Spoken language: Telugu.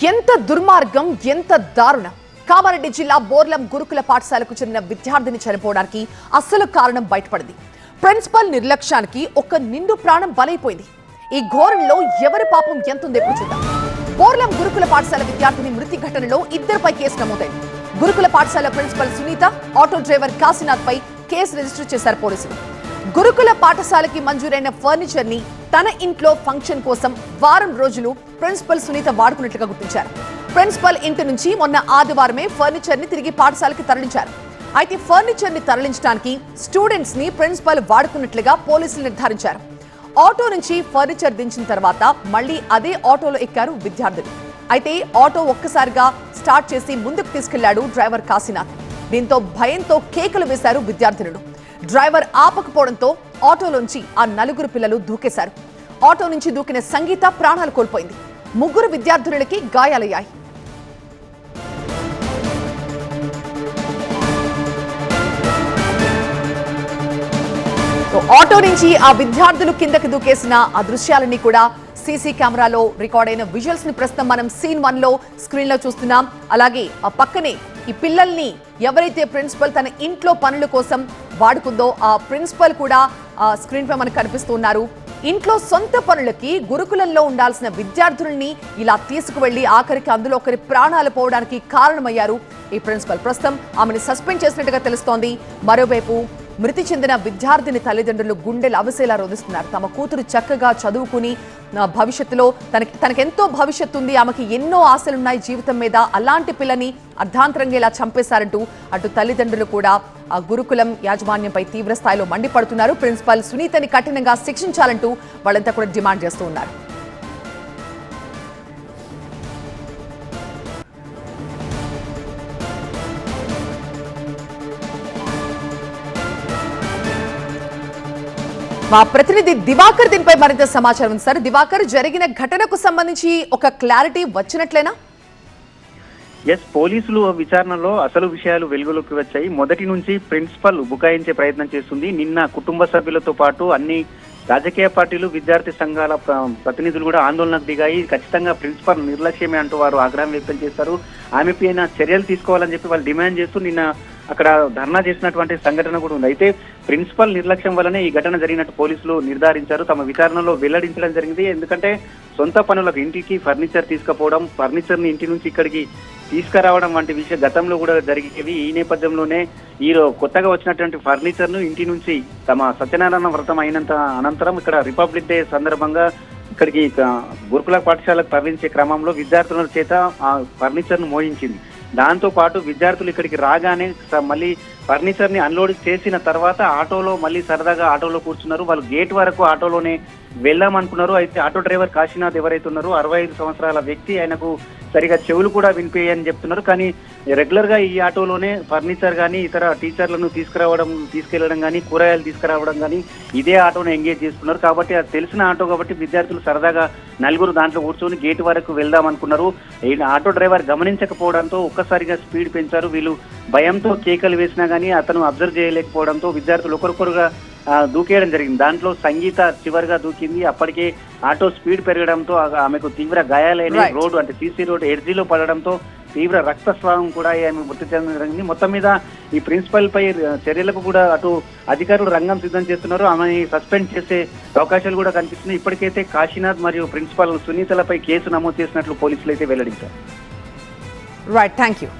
ఎంత దుర్మార్గం, ఎంత దారుణం! కామారెడ్డి జిల్లా బోర్లం గురుకుల పాఠశాలకు చెందిన విద్యార్థిని చనిపోవడానికి అసలు కారణం బయటపడింది. ప్రిన్సిపల్ నిర్లక్ష్యానికి ఒక నిండు ప్రాణం బలైపోయింది. ఈ ఘోరంలో ఎవరి పాపం ఎంతుందో ఇప్పుడు చూద్దాం. బోర్లం గురుకుల పాఠశాల విద్యార్థిని మృతి ఘటనలో ఇద్దరిపై కేసు నమోదైంది. గురుకుల పాఠశాల principal Sunitha, auto driver Kashinath పై కేసు రిజిస్టర్ చేశారు పోలీసులు. గురుకుల పాఠశాలకి మంజూరైన ఫర్నిచర్ ని తన ఇంట్లో ఫంక్షన్ కోసం వారం రోజులు ప్రిన్సిపల్ సునీత వాడుకున్నట్లుగా గుర్తించారు. ప్రిన్సిపల్ ఇంటి నుంచి మొన్న ఆదివారమే ఫర్నిచర్ ని తిరిగి పాఠశాలకి తరలించారు. అయితే ఫర్నిచర్ ని తరలించడానికి స్టూడెంట్స్ ని ప్రిన్సిపల్ వాడుకున్నట్లుగా పోలీసులు నిర్ధారించారు. ఆటో నుంచి ఫర్నిచర్ దించిన తర్వాత మళ్లీ అదే ఆటోలో ఎక్కారు విద్యార్థులు. అయితే ఆటో ఒక్కసారిగా స్టార్ట్ చేసి ముందుకు తీసుకెళ్లాడు డ్రైవర్ కాశీనాథ్. దీంతో భయంతో కేకలు వేశారు విద్యార్థినులు. డ్రైవర్ ఆపకపోవడంతో ఆటోలోంచి ఆ నలుగురు పిల్లలు దూకేశారు. ఆటో నుంచి దూకిన సంగీత ప్రాణాలు కోల్పోయింది. ముగ్గురు విద్యార్థులకి గాయాలయ్యాయి. ఆటో నుంచి ఆ విద్యార్థులు కిందకి దూకేసిన ఆ దృశ్యాలన్నీ కూడా సీసీ కెమెరాలో రికార్డ్ అయిన విజువల్స్ ని ప్రస్తుతం మనం సీన్ 1 లో స్క్రీన్ లో చూస్తున్నాం. అలాగే ఆ పక్కనే ఈ పిల్లల్ని ఎవరైతే ప్రిన్సిపల్ తన ఇంట్లో పనుల కోసం వాడుకుందో ఆ ప్రిన్సిపల్ కూడా స్క్రీన్ పై మనకు కనిపిస్తున్నారు. ఇంట్లో సొంత పనులకి గురుకులంలో ఉండాల్సిన విద్యార్థుల్ని ఇలా తీసుకువెళ్లి ఆఖరికి అందులో ఒకరి ప్రాణాలు పోవడానికి కారణమయ్యారు ఈ ప్రిన్సిపల్. ప్రస్తుతం ఆమెను సస్పెండ్ చేసినట్టుగా తెలుస్తోంది. మరోవైపు మృతి చెందిన విద్యార్థిని తల్లిదండ్రులు గుండెలు అవిసేలా రోధిస్తున్నారు. తమ కూతురు చక్కగా చదువుకుని భవిష్యత్తులో తనకెంతో భవిష్యత్తు ఉంది, ఆమెకి ఎన్నో ఆశలున్నాయి జీవితం మీద, అలాంటి పిల్లని అర్ధాంతరంగా ఇలా చంపేశారంటూ అటు తల్లిదండ్రులు కూడా ఆ గురుకులం యాజమాన్యంపై తీవ్ర స్థాయిలో మండిపడుతున్నారు. ప్రిన్సిపల్ సునీతని కఠినంగా శిక్షించాలంటూ వాళ్ళంతా కూడా డిమాండ్ చేస్తూ ఉన్నారు. మా ప్రతినిధి దివాకర్ దీనిపై మరింత సమాచారం ఉంది. సార్ దివాకర్, జరిగిన ఘటనకు సంబంధించి ఒక క్లారిటీ వచ్చినట్లేనా? పోలీసులు విచారణలో అసలు విషయాలు వెలుగులోకి వచ్చాయి. మొదటి నుంచి ప్రిన్సిపల్ బుకాయించే ప్రయత్నం చేస్తుంది. నిన్న కుటుంబ సభ్యులతో పాటు అన్ని రాజకీయ పార్టీలు, విద్యార్థి సంఘాల ప్రతినిధులు కూడా ఆందోళనకు దిగాయి. ఖచ్చితంగా ప్రిన్సిపల్ నిర్లక్ష్యమే అంటూ వారు ఆగ్రహం వ్యక్తం చేశారు. ఆమె పైన చర్యలు తీసుకోవాలని చెప్పి వాళ్ళు డిమాండ్ చేస్తూ నిన్న అక్కడ ధర్నా చేసినటువంటి సంఘటన కూడా ఉంది. అయితే ప్రిన్సిపల్ నిర్లక్ష్యం వల్లనే ఈ ఘటన జరిగినట్టు పోలీసులు నిర్ధారించారు. తమ విచారణలో వెల్లడించడం జరిగింది. ఎందుకంటే సొంత పనులకు ఇంటికి ఫర్నిచర్ తీసుకుపోవడం, ఫర్నిచర్ ని ఇంటి నుంచి ఇక్కడికి తీసుకురావడం వంటి విషయం గతంలో కూడా జరిగేవి. ఈ నేపథ్యంలోనే ఈ కొత్తగా వచ్చినటువంటి ఫర్నిచర్ ను ఇంటి నుంచి తమ సత్యనారాయణ వ్రతం అయినంత అనంతరం ఇక్కడ రిపబ్లిక్ డే సందర్భంగా ఇక్కడికి గురుకుల పాఠశాలకు తరలించే క్రమంలో విద్యార్థుల చేత ఆ ఫర్నిచర్ ను మోయించింది. దాంతో పాటు విద్యార్థులు ఇక్కడికి రాగానే మళ్ళీ ఫర్నిచర్ ని అన్లోడ్ చేసిన తర్వాత ఆటోలో మళ్ళీ సరదాగా ఆటోలో కూర్చున్నారు. వాళ్ళు గేట్ వరకు ఆటోలోనే వెళ్దామనుకున్నారు. అయితే ఆటో డ్రైవర్ కాశీనాథ్ ఎవరైతే ఉన్నారో 65 సంవత్సరాల వ్యక్తి, ఆయనకు సరిగా చెవులు కూడా వినిపించాయని చెప్తున్నారు. కానీ రెగ్యులర్ గా ఈ ఆటోలోనే ఫర్నిచర్ కానీ ఇతర టీచర్లను తీసుకెళ్లడం కానీ కూరగాయలు తీసుకురావడం కానీ ఇదే ఆటోను ఎంగేజ్ చేసుకున్నారు. కాబట్టి అది తెలిసిన ఆటో కాబట్టి విద్యార్థులు సరదాగా నలుగురు దాంట్లో కూర్చొని గేటు వరకు వెళ్దాం అనుకున్నారు. ఆటో డ్రైవర్ గమనించకపోవడంతో ఒక్కసారిగా స్పీడ్ పెంచారు. వీళ్ళు భయంతో కేకలు వేసినా కానీ అతను అబ్జర్వ్ చేయలేకపోవడంతో విద్యార్థులు ఒకరికొకరుగా దూకేయడం జరిగింది. దాంట్లో సంగీత చివరిగా దూకింది. అప్పటికే ఆటో స్పీడ్ పెరగడంతో ఆమెకు తీవ్ర గాయాలైన రోడ్డు అంటే సీసీ రోడ్ ఎడ్జిలో పడడంతో తీవ్ర రక్తస్రావం కూడా ఆమె మృతి చెందడం జరిగింది. మొత్తం మీద ఈ ప్రిన్సిపల్ పై చర్యలకు కూడా అటు అధికారులు రంగం సిద్ధం చేస్తున్నారు. ఆమెని సస్పెండ్ చేసే అవకాశాలు కూడా కనిపిస్తున్నాయి. ఇప్పటికైతే కాశీనాథ్ మరియు ప్రిన్సిపల్ సునీతలపై కేసు నమోదు చేసినట్లు పోలీసులు అయితే వెల్లడించారు. Right, thank you.